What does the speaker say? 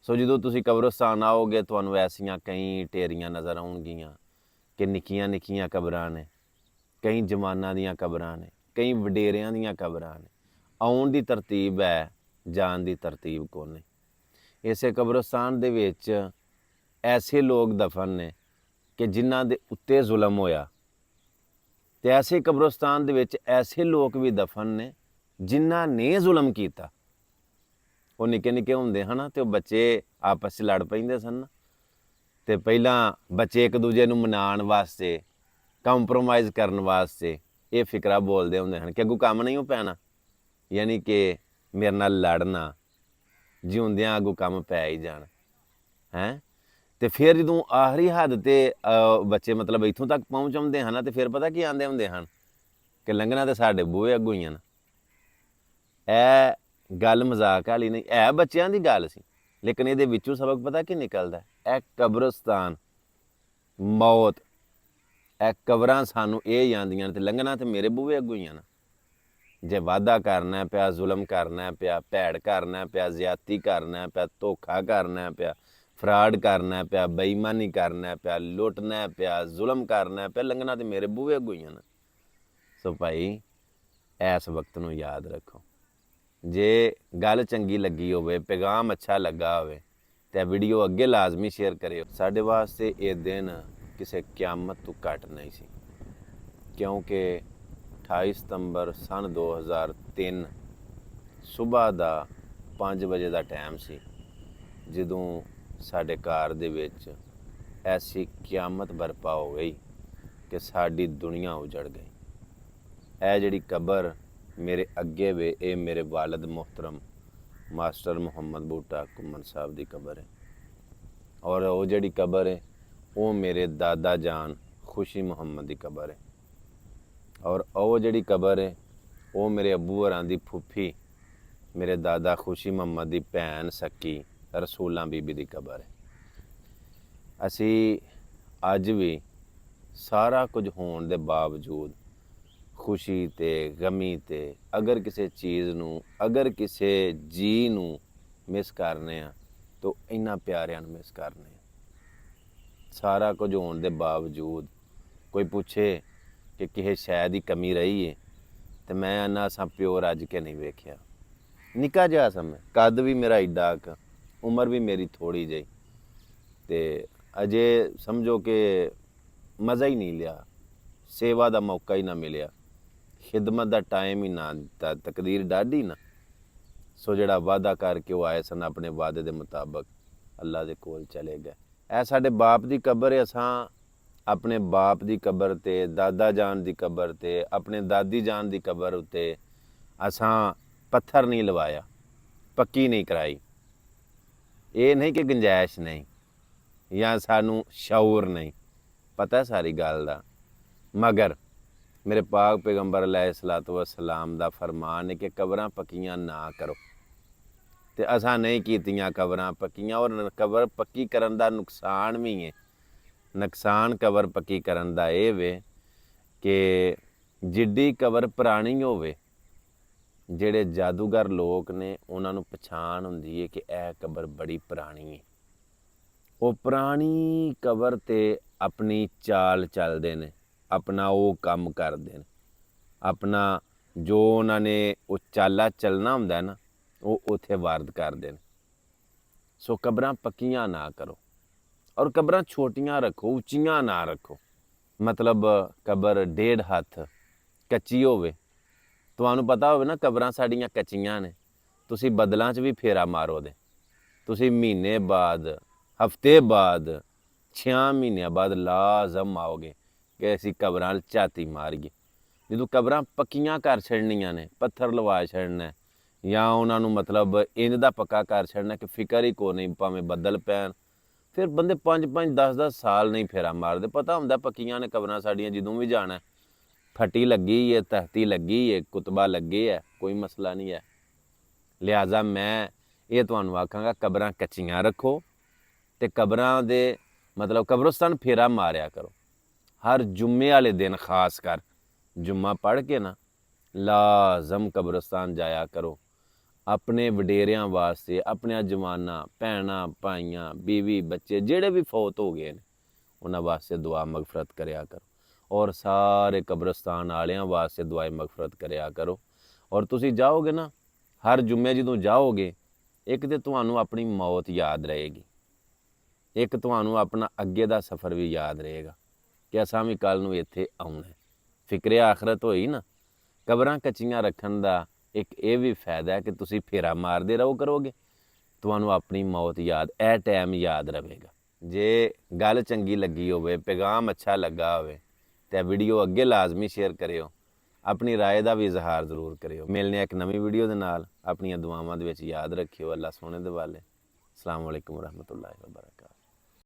ਸੋ ਜਦੋਂ ਤੁਸੀਂ ਕਬਰਸਤਾਨ ਆਓਗੇ ਤੁਹਾਨੂੰ ਐਸੀਆਂ ਕਈ ਢੇਰੀਆਂ ਨਜ਼ਰ ਆਉਣਗੀਆਂ ਕਿ ਨਿੱਕੀਆਂ ਨਿੱਕੀਆਂ ਕਬਰਾਂ ਨੇ, ਕਈ ਜਵਾਨਾਂ ਦੀਆਂ ਕਬਰਾਂ ਨੇ, ਕਈ ਵਡੇਰਿਆਂ ਦੀਆਂ ਕਬਰਾਂ ਨੇ। ਆਉਣ ਦੀ ਤਰਤੀਬ ਹੈ, ਜਾਣ ਦੀ ਤਰਤੀਬ ਕੋਨੇ। ਇਸੇ ਕਬਰਸਤਾਨ ਦੇ ਵਿੱਚ ਐਸੇ ਲੋਕ ਦਫਨ ਨੇ ਕਿ ਜਿਨ੍ਹਾਂ ਦੇ ਉੱਤੇ ਜ਼ੁਲਮ ਹੋਇਆ, ਤੇ ਐਸੇ ਕਬਰਸਤਾਨ ਦੇ ਵਿੱਚ ਐਸੇ ਲੋਕ ਵੀ ਦਫਨ ਨੇ ਜਿਨ੍ਹਾਂ ਨੇ ਜ਼ੁਲਮ ਕੀਤਾ। ਉਹ ਨਿੱਕੇ ਨਿੱਕੇ ਹੁੰਦੇ ਹਨ ਤੇ ਉਹ ਬੱਚੇ ਆਪਸ 'ਚ ਲੜ ਪੈਂਦੇ ਸਨ ਤੇ ਪਹਿਲਾਂ ਬੱਚੇ ਇੱਕ ਦੂਜੇ ਨੂੰ ਮਨਾਉਣ ਵਾਸਤੇ, ਕੰਪਰੋਮਾਈਜ਼ ਕਰਨ ਵਾਸਤੇ ਇਹ ਫਿਕਰਾ ਬੋਲਦੇ ਹੁੰਦੇ ਹਨ ਕਿ ਅੱਗੋਂ ਕੰਮ ਨਹੀਂ ਉਹ ਪੈਣਾ, ਯਾਨੀ ਕਿ ਮੇਰੇ ਨਾਲ ਲੜਨਾ, ਜਿਉਂਦਿਆਂ ਅੱਗੋਂ ਕੰਮ ਪੈ ਹੀ ਜਾਣ ਹੈ। ਤੇ ਫਿਰ ਜਦੋਂ ਆਖਰੀ ਹੱਦ ਤੇ ਬੱਚੇ ਮਤਲਬ ਇੱਥੋਂ ਤੱਕ ਪਹੁੰਚ ਆਉਂਦੇ ਹਨ ਤੇ ਫਿਰ ਪਤਾ ਕੀ ਆਂਦੇ ਹੁੰਦੇ ਹਨ ਕਿ ਲੰਘਣਾ ਤੇ ਸਾਡੇ ਬੂਹੇ ਅੱਗੋਂ ਹੀ ਹਨ। ਇਹ ਗੱਲ ਮਜ਼ਾਕ ਵਾਲੀ ਨਹੀਂ, ਹੈ ਬੱਚਿਆਂ ਦੀ ਗੱਲ ਸੀ, ਲੇਕਿਨ ਇਹਦੇ ਵਿੱਚੋਂ ਸਬਕ ਪਤਾ ਕੀ ਨਿਕਲਦਾ? ਇਹ ਕਬਰਸਤਾਨ, ਮੌਤ, ਇਹ ਕਬਰਾਂ ਸਾਨੂੰ ਇਹ ਜਾਂਦੀਆਂ ਨੇ ਤੇ ਲੰਘਣਾ ਤੇ ਮੇਰੇ ਬੂਹੇ ਅੱਗੋਂ ਹੀ ਹਨ। ਜੇ ਵਾਅਦਾ ਕਰਨਾ ਪਿਆ, ਜ਼ੁਲਮ ਕਰਨਾ ਪਿਆ, ਭੈੜ ਕਰਨਾ ਪਿਆ, ਜ਼ਿਆਦਤੀ ਕਰਨਾ ਪਿਆ, ਧੋਖਾ ਕਰਨਾ ਪਿਆ, ਫਰਾਡ ਕਰਨਾ ਪਿਆ, ਬੇਈਮਾਨੀ ਕਰਨਾ ਪਿਆ, ਲੁੱਟਣਾ ਪਿਆ, ਜ਼ੁਲਮ ਕਰਨਾ ਪਿਆ, ਲੰਘਣਾ ਤੇ ਮੇਰੇ ਬੂਹੇ ਅੱਗੋਂ ਹੀ ਹਨ। ਸੋ ਭਾਈ ਇਸ ਵਕਤ ਨੂੰ ਯਾਦ ਰੱਖੋ। ਜੇ ਗੱਲ ਚੰਗੀ ਲੱਗੀ ਹੋਵੇ, ਪੈਗਾਮ ਅੱਛਾ ਲੱਗਾ ਹੋਵੇ ਤੇ ਵੀਡੀਓ ਅੱਗੇ ਲਾਜ਼ਮੀ ਸ਼ੇਅਰ ਕਰਿਓ। ਸਾਡੇ ਵਾਸਤੇ ਇਹ ਦਿਨ ਕਿਸੇ ਕਿਆਮਤ ਤੋਂ ਘੱਟ ਨਹੀਂ ਸੀ, ਕਿਉਂਕਿ 28 ਸਤੰਬਰ ਸਨ 2003 ਸੁਬਾਹ ਦਾ 5 ਵਜੇ ਦਾ ਟਾਈਮ ਸੀ ਜਦੋਂ ਸਾਡੇ ਘਰ ਦੇ ਵਿੱਚ ਐਸੀ ਕਿਆਮਤ ਬਰਪਾ ਹੋ ਗਈ ਕਿ ਸਾਡੀ ਦੁਨੀਆ ਉਜੜ ਗਈ। ਇਹ ਜਿਹੜੀ ਕਬਰ ਮੇਰੇ ਅੱਗੇ ਵੇ, ਇਹ ਮੇਰੇ ਵਾਲਦ ਮੁਹਤਰਮ ਮਾਸਟਰ ਮੁਹੰਮਦ ਬੂਟਾ ਘੁੰਮਣ ਸਾਹਿਬ ਦੀ ਕਬਰ ਹੈ। ਔਰ ਉਹ ਜਿਹੜੀ ਕਬਰ ਹੈ ਉਹ ਮੇਰੇ ਦਾਦਾ ਜਾਨ ਖੁਸ਼ੀ ਮੁਹੰਮਦ ਦੀ ਕਬਰ ਹੈ। ਔਰ ਉਹ ਜਿਹੜੀ ਕਬਰ ਹੈ ਉਹ ਮੇਰੇ ਅੱਬੂ ਹੋਰਾਂ ਦੀ ਫੁੱਫੀ ਮੇਰੇ ਦਾਦਾ ਖੁਸ਼ੀ ਮੁਹੰਮਦ ਦੀ ਭੈਣ ਸੱਕੀ ਰਸੂਲਾਂ ਬੀਬੀ ਦੀ ਕਬਰ ਹੈ। ਅਸੀਂ ਅੱਜ ਵੀ ਸਾਰਾ ਕੁਝ ਹੋਣ ਦੇ ਬਾਵਜੂਦ ਖੁਸ਼ੀ ਤੇ ਗਮੀ ਤੇ ਅਗਰ ਕਿਸੇ ਚੀਜ਼ ਨੂੰ, ਅਗਰ ਕਿਸੇ ਜੀ ਨੂੰ ਮਿਸ ਕਰਨੇ ਆ ਤਾਂ ਇਹਨਾਂ ਪਿਆਰਿਆਂ ਨੂੰ ਮਿਸ ਕਰਨੇ ਆ। ਸਾਰਾ ਕੁਝ ਹੋਣ ਦੇ ਬਾਵਜੂਦ ਕੋਈ ਪੁੱਛੇ ਕਿ ਕਿਸੇ ਸ਼ੈ ਦੀ ਕਮੀ ਰਹੀ ਹੈ ਤੇ ਮੈਂ ਆਨਾ ਅਸਾਂ ਪਿਓ ਰੱਜ ਕੇ ਨਹੀਂ ਵੇਖਿਆ। ਨਿੱਕਾ ਜਿਹਾ ਸਾਂ ਮੈਂ, ਕੱਦ ਵੀ ਮੇਰਾ ਏਡਾ ਕੁ, ਉਮਰ ਵੀ ਮੇਰੀ ਥੋੜ੍ਹੀ ਜਿਹੀ, ਤੇ ਅਜੇ ਸਮਝੋ ਕਿ ਮਜ਼ਾ ਹੀ ਨਹੀਂ ਲਿਆ, ਸੇਵਾ ਦਾ ਮੌਕਾ ਹੀ ਨਾ ਮਿਲਿਆ, ਖਿਦਮਤ ਦਾ ਟਾਈਮ ਹੀ ਨਾ ਦਿੱਤਾ, ਤਕਦੀਰ ਡਾਢੀ ਨਾ। ਸੋ ਜਿਹੜਾ ਵਾਅਦਾ ਕਰਕੇ ਉਹ ਆਏ ਸਨ ਆਪਣੇ ਵਾਅਦੇ ਦੇ ਮੁਤਾਬਕ ਅੱਲਾ ਦੇ ਕੋਲ ਚਲੇ ਗਏ। ਇਹ ਸਾਡੇ ਬਾਪ ਦੀ ਕਬਰ ਹੈ। ਅਸਾਂ ਆਪਣੇ ਬਾਪ ਦੀ ਕਬਰ ਤੇ, ਦਾਦਾ ਜਾਨ ਦੀ ਕਬਰ ਤੇ, ਆਪਣੇ ਦਾਦੀ ਜਾਨ ਦੀ ਕਬਰ ਉੱਤੇ ਅਸਾਂ ਪੱਥਰ ਨਹੀਂ ਲਵਾਇਆ, ਪੱਕੀ ਨਹੀਂ ਕਰਾਈ। ਇਹ ਨਹੀਂ ਕਿ ਗੁੰਜਾਇਸ਼ ਨਹੀਂ ਜਾਂ ਸਾਨੂੰ ਸ਼ਊਰ ਨਹੀਂ, ਪਤਾ ਸਾਰੀ ਗੱਲ ਦਾ, ਮਗਰ ਮੇਰੇ ਪਾਕ ਪੈਗੰਬਰ अलैहिस्सलातु वस्सलाम ਦਾ ਫਰਮਾਨ ਹੈ ਕਿ ਕਬਰਾਂ ਪੱਕੀਆਂ ਨਾ ਕਰੋ। ਤੇ ਅਸਾਂ ਨਹੀਂ ਕੀਤੀਆਂ ਕਬਰਾਂ ਪੱਕੀਆਂ। ਔਰ ਕਬਰ ਪੱਕੀ ਕਰਨ ਦਾ ਨੁਕਸਾਨ ਵੀ ਹੈ। ਨੁਕਸਾਨ ਕਬਰ ਪੱਕੀ ਕਰਨ ਦਾ ਇਹ ਵੇ ਕਿ ਜਿੱਡੀ ਕਬਰ ਪੁਰਾਣੀ ਹੋਵੇ, ਜਿਹੜੇ ਜਾਦੂਗਰ ਲੋਕ ਨੇ ਉਹਨਾਂ ਨੂੰ ਪਛਾਣ ਹੁੰਦੀ ਹੈ ਕਿ ਇਹ ਕਬਰ ਬੜੀ ਪੁਰਾਣੀ ਹੈ। ਉਹ ਪੁਰਾਣੀ ਕਬਰ 'ਤੇ ਆਪਣੀ ਚਾਲ ਚੱਲਦੇ ਨੇ, ਆਪਣਾ ਉਹ ਕੰਮ ਕਰਦੇ ਨੇ, ਆਪਣਾ ਜੋ ਉਹਨਾਂ ਨੇ ਉਹ ਚਾਲਾ ਚੱਲਣਾ ਹੁੰਦਾ ਨਾ ਉਹ ਉੱਥੇ ਵਾਰਦ ਕਰਦੇ ਨੇ। ਸੋ ਕਬਰਾਂ ਪੱਕੀਆਂ ਨਾ ਕਰੋ ਔਰ ਕਬਰਾਂ ਛੋਟੀਆਂ ਰੱਖੋ, ਉੱਚੀਆਂ ਨਾ ਰੱਖੋ। ਮਤਲਬ ਕਬਰ 1.5 ਹੱਥ ਕੱਚੀ ਹੋਵੇ, ਤੁਹਾਨੂੰ ਪਤਾ ਹੋਵੇ ਨਾ ਕਬਰਾਂ ਸਾਡੀਆਂ ਕੱਚੀਆਂ ਨੇ, ਤੁਸੀਂ ਬਦਲਾਂ 'ਚ ਵੀ ਫੇਰਾ ਮਾਰੋ ਦੇ, ਤੁਸੀਂ ਮਹੀਨੇ ਬਾਅਦ, ਹਫਤੇ ਬਾਅਦ, 6 ਮਹੀਨਿਆਂ ਬਾਅਦ ਲਾਜ਼ਮ ਆਓਗੇ ਕਿ ਅਸੀਂ ਕਬਰਾਂ ਝਾਤੀ ਮਾਰੀਏ। ਜਦੋਂ ਕਬਰਾਂ ਪੱਕੀਆਂ ਕਰ ਛੱਡਣੀਆਂ ਨੇ, ਪੱਥਰ ਲਵਾ ਛੱਡਣਾ ਜਾਂ ਉਹਨਾਂ ਨੂੰ ਮਤਲਬ ਇੰਜ ਦਾ ਪੱਕਾ ਕਰ ਛੱਡਣਾ ਕਿ ਫਿਕਰ ਹੀ ਕੋ ਨਹੀਂ, ਭਾਵੇਂ ਬੱਦਲ ਪੈਣ, ਫਿਰ ਬੰਦੇ 5-5, 10-10 ਸਾਲ ਨਹੀਂ ਫੇਰਾ ਮਾਰਦੇ। ਪਤਾ ਹੁੰਦਾ ਪੱਕੀਆਂ ਨੇ ਕਬਰਾਂ ਸਾਡੀਆਂ, ਜਦੋਂ ਵੀ ਜਾਣਾ ਫੱਟੀ ਲੱਗੀ ਹੈ, ਤਖਤੀ ਲੱਗੀ ਹੈ, ਕੁਤਬਾ ਲੱਗੇ ਹੈ, ਕੋਈ ਮਸਲਾ ਨਹੀਂ ਹੈ। ਲਿਹਾਜ਼ਾ ਮੈਂ ਇਹ ਤੁਹਾਨੂੰ ਆਖਾਂਗਾ ਕਬਰਾਂ ਕੱਚੀਆਂ ਰੱਖੋ ਤੇ ਕਬਰਾਂ ਦੇ ਮਤਲਬ ਕਬਰਸਤਾਨ ਫੇਰਾ ਮਾਰਿਆ ਕਰੋ। ਹਰ ਜੁਮੇ ਵਾਲੇ ਦਿਨ ਖਾਸ ਕਰ ਜੁਮਾ ਪੜ੍ਹ ਕੇ ਨਾ ਲਾਜ਼ਮ ਕਬਰਸਤਾਨ ਜਾਇਆ ਕਰੋ। ਆਪਣੇ ਵਡੇਰਿਆਂ ਵਾਸਤੇ, ਆਪਣੀਆਂ ਜਵਾਨਾਂ, ਭੈਣਾਂ, ਭਾਈਆਂ, ਬੀਵੀ, ਬੱਚੇ ਜਿਹੜੇ ਵੀ ਫੌਤ ਹੋ ਗਏ ਨੇ ਉਹਨਾਂ ਵਾਸਤੇ ਦੁਆ ਮਗਫਰਤ ਕਰਿਆ ਕਰੋ। ਔਰ ਸਾਰੇ ਕਬਰਸਤਾਨ ਵਾਲਿਆਂ ਵਾਸਤੇ ਦੁਆ ਮਗਫਰਤ ਕਰਿਆ ਕਰੋ। ਔਰ ਤੁਸੀਂ ਜਾਓਗੇ ਨਾ, ਹਰ ਜੁਮੇ ਜਦੋਂ ਜਾਓਗੇ, ਇੱਕ ਤੇ ਤੁਹਾਨੂੰ ਆਪਣੀ ਮੌਤ ਯਾਦ ਰਹੇਗੀ, ਇੱਕ ਤੁਹਾਨੂੰ ਆਪਣਾ ਅੱਗੇ ਦਾ ਸਫ਼ਰ ਵੀ ਯਾਦ ਰਹੇਗਾ ਕਿ ਅਸਾਂ ਵੀ ਕੱਲ੍ਹ ਨੂੰ ਇੱਥੇ ਆਉਣਾ। ਫਿਕਰੇ ਆਖਰਤ ਹੋਈ ਨਾ। ਕਬਰਾਂ ਕੱਚੀਆਂ ਰੱਖਣ ਦਾ ਇੱਕ ਇਹ ਵੀ ਫਾਇਦਾ ਹੈ ਕਿ ਤੁਸੀਂ ਫੇਰਾ ਮਾਰਦੇ ਰਹੋ ਕਰੋਗੇ, ਤੁਹਾਨੂੰ ਆਪਣੀ ਮੌਤ ਯਾਦ ਇਹ ਟਾਈਮ ਯਾਦ ਰਹੇਗਾ। ਜੇ ਗੱਲ ਚੰਗੀ ਲੱਗੀ ਹੋਵੇ, ਪੈਗਾਮ ਅੱਛਾ ਲੱਗਾ ਹੋਵੇ ਤਾਂ ਵੀਡੀਓ ਅੱਗੇ ਲਾਜ਼ਮੀ ਸ਼ੇਅਰ ਕਰਿਓ। ਆਪਣੀ ਰਾਏ ਦਾ ਵੀ ਇਜ਼ਹਾਰ ਜ਼ਰੂਰ ਕਰਿਓ। ਮਿਲਨੇ ਇੱਕ ਨਵੀਂ ਵੀਡੀਓ ਦੇ ਨਾਲ। ਆਪਣੀਆਂ ਦੁਆਵਾਂ ਦੇ ਵਿੱਚ ਯਾਦ ਰੱਖਿਓ। ਅੱਲਾ ਸੋਹਣੇ ਦੇ ਵਾਲੇ। ਅਸਲਾਮ ਵਾਲੇਕੁਮ ਵਰਹਿਮਤੁਲਾਹਿ ਵਬਰਕਾਤੁਹੂ।